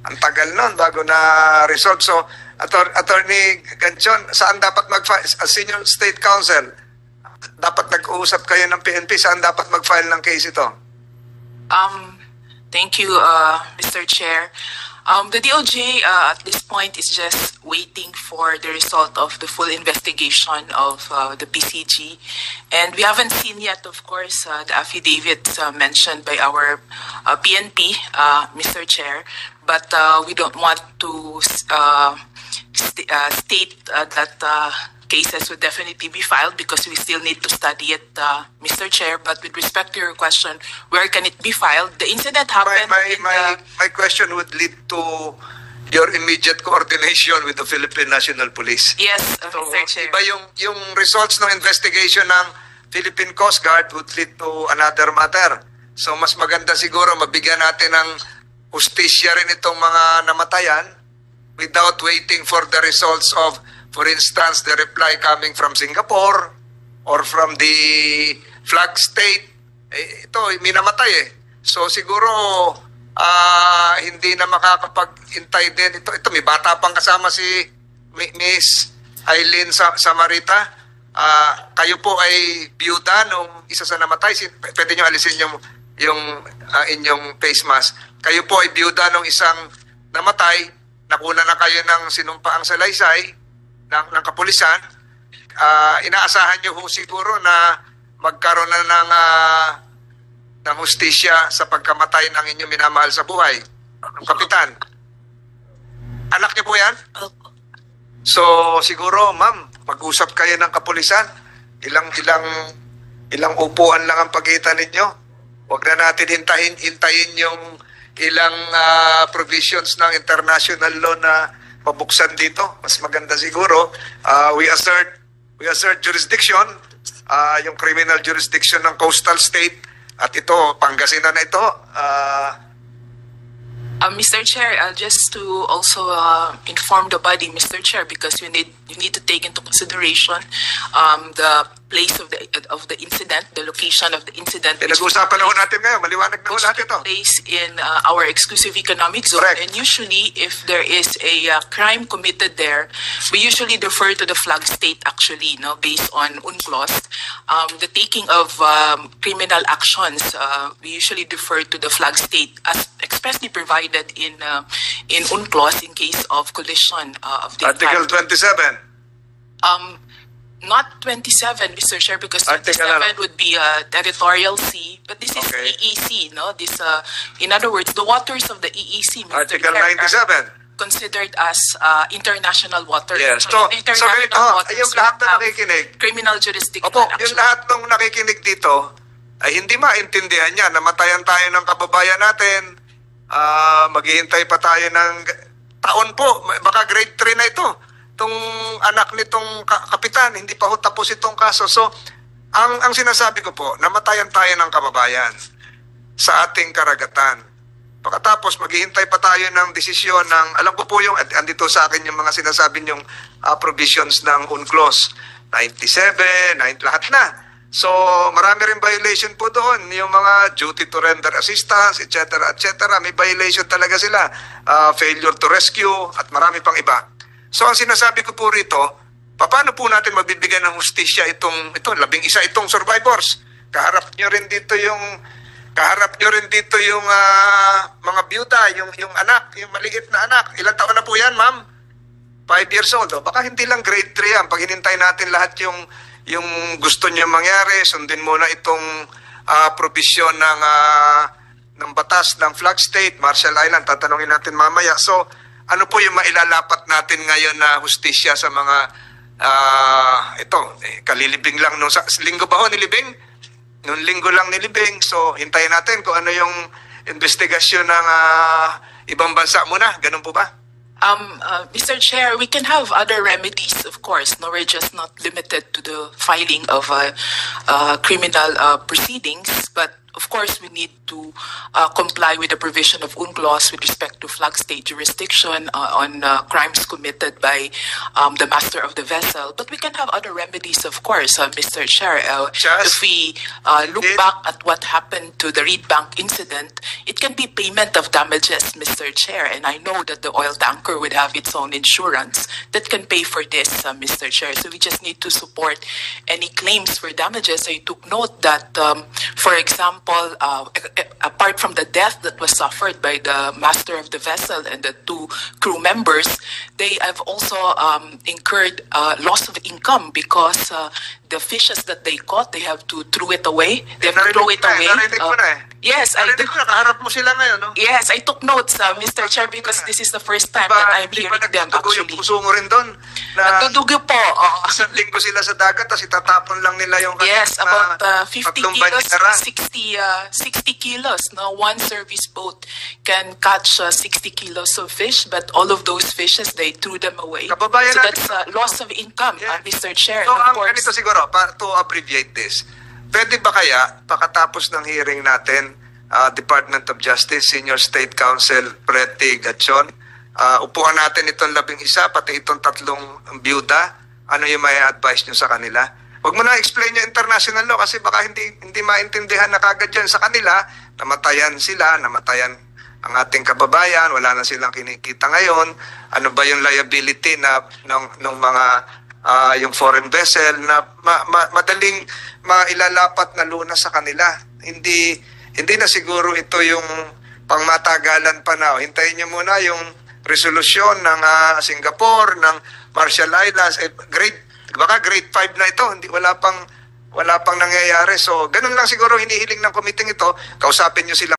Ang tagal nun bago na resolve. So, Attorney Ganchon, saan dapat mag-file? As Senior State Counsel, dapat nag-uusap kayo ng PNP, saan dapat mag-file ng case ito? Thank you, Mr. Chair. The DOJ at this point is just waiting for the result of the full investigation of the PCG. And we haven't seen yet, of course, the affidavits mentioned by our PNP, Mr. Chair. But we don't want to state that cases would definitely be filed because we still need to study it, Mr. Chair. But with respect to your question, where can it be filed? The incident happened. My question would lead to your immediate coordination with the Philippine National Police. Yes, So, Mr. Chair. iba yung results ng investigation ng Philippine Coast Guard would lead to another matter. So mas maganda siguro mabigyan natin ng hustisya rin itong mga namatayan without waiting for the results of, for instance, the reply coming from Singapore or from the flag state. Ito, minamatay eh. So siguro hindi na makakapag-intay din. Ito, may bata pang kasama si Miss Eileen Samarita. Kayo po ay biyuda nung isa sa namatay. Pwede nyo alisin yung inyong face mask. Kayo po ay biyuda nung isang namatay. Nakuna na kayo ng sinumpaang salaysay ng kapulisan. Inaasahan nyo ho siguro na magkaroon na ng hustisya sa pagkamatay ng inyong minamahal sa buhay. Ang kapitan. Anak niyo po yan? So siguro ma'am, mag-usap kayo ng kapulisan. Ilang upuan lang ang pagitan ninyo. Huwag na natin hintayin yung ilang provisions ng international law na pabuksan dito. Mas maganda siguro. We assert jurisdiction, yung criminal jurisdiction ng coastal state. At ito, Pangasinan na ito. Mr. Chair, just to also inform the body, Mr. Chair, because you need to take into consideration the place of the incident, the location of the incident. Nag-usapan na ho natin ngayon. Maliwanag na ho natin ito. Place in our exclusive economic zone. Correct. And usually, if there is a crime committed there, we usually defer to the flag state actually, based on UNCLOS. The taking of criminal actions, we usually defer to the flag state as expressly provided in UNCLOS in case of collision of the Article 27. Not 27, Mr. Chair, because Article 27 would be territorial sea, but this is Okay. EEC, no? This, in other words, the waters of the EEC, Mr. Article Chair, 97. are considered as international waters. Yes. So, So international ganito, waters yung lahat na have nakikinig. criminal jurisdiction. Opo, yung actually. lahat ng nakikinig dito ay hindi maintindihan niya. Namatayan tayo ng kababayan natin. Maghihintay pa tayo ng taon po. Baka grade 3 na ito. Itong anak nitong kapitan, hindi pa ho tapos itong kaso. So, ang sinasabi ko po, namatayan tayo ng kababayan sa ating karagatan. Pagkatapos, maghihintay pa tayo ng desisyon ng, alam ko po yung, andito sa akin yung mga sinasabi yung provisions ng UNCLOS, 97, lahat na. So, marami rin violation po doon. Yung mga duty to render assistance, etc., etc. May violation talaga sila. Failure to rescue, at marami pang iba. So, ang sinasabi ko po rito, paano po natin mabibigyan ng hustisya ito, 11 itong survivors? Kaharap nyo rin dito yung mga byuda, yung anak, yung maliit na anak. Ilang taon na po yan, ma'am? 5 years old. O, baka hindi lang grade 3 yan. Pag hinintay natin lahat yung gusto niya mangyari, sundin muna itong provision ng batas ng flag state, Marshall Island. Tatanungin natin mamaya. So, ano po yung mailalapat natin ngayon na hustisya sa mga kalilibing lang nung linggo ba ho nilibing? Nung linggo lang nilibing. So, hintayin natin kung ano yung investigasyon ng ibang bansa muna. Ganun po ba? Mr. Chair, we can have other remedies, of course. No, we're just not limited to the filing of criminal proceedings. But of course, we need to comply with the provision of UNCLOS with respect to flag state jurisdiction on crimes committed by the master of the vessel. But we can have other remedies, of course, Mr. Chair. If we look back at what happened to the Reed Bank incident, it can be payment of damages, Mr. Chair. And I know that the oil tanker would have its own insurance that can pay for this, Mr. Chair. So we just need to support any claims for damages. I took note that, for example, apart from the death that was suffered by the master of the vessel and the two crew members, they have also incurred loss of income because the fishes that they caught, they have to throw it away. They have to throw it away. Narinig ko na eh. Yes, I Narinig ko na, kaharap mo sila ngayon, no? Yes, I took notes, Mr. Chair, because this is the first time that I'm Di ba hearing them nagdudugo yung actually. puso mo rin doon? Na Nagdudugo po. isang linggo sila sa dagat, tapos itatapon lang nila yung Yes, about 50 tatlong kilos, banyera. 60 kilos. No, one service boat can catch 60 kilos of fish, but all of those fishes, they threw them away. Kababayan So natin that's loss of income, Yeah. Mr. Chair. So, And of course, ganito siguro, to abbreviate this, pwede ba kaya, pakatapos ng hearing natin, Department of Justice, Senior State Counsel Preti Gatchon, upuan natin itong 11, pati itong 3 byuda, ano yung may advice nyo sa kanila? Huwag mo na explain yung international law kasi baka hindi maintindihan na kagad yan sa kanila, namatayan sila, namatayan ang ating kababayan, wala na silang kinikita ngayon, ano ba yung liability ng mga yung foreign vessel na madaling mailalapat na lunas sa kanila. Hindi na siguro ito yung pangmatagalan pa na. Hintayin niyo muna yung resolusyon ng Singapore, ng Marshall Islands, baka grade 5 na ito, wala pang nangyayari. So, ganun lang siguro hinihiling ng committee ito, kausapin niyo sila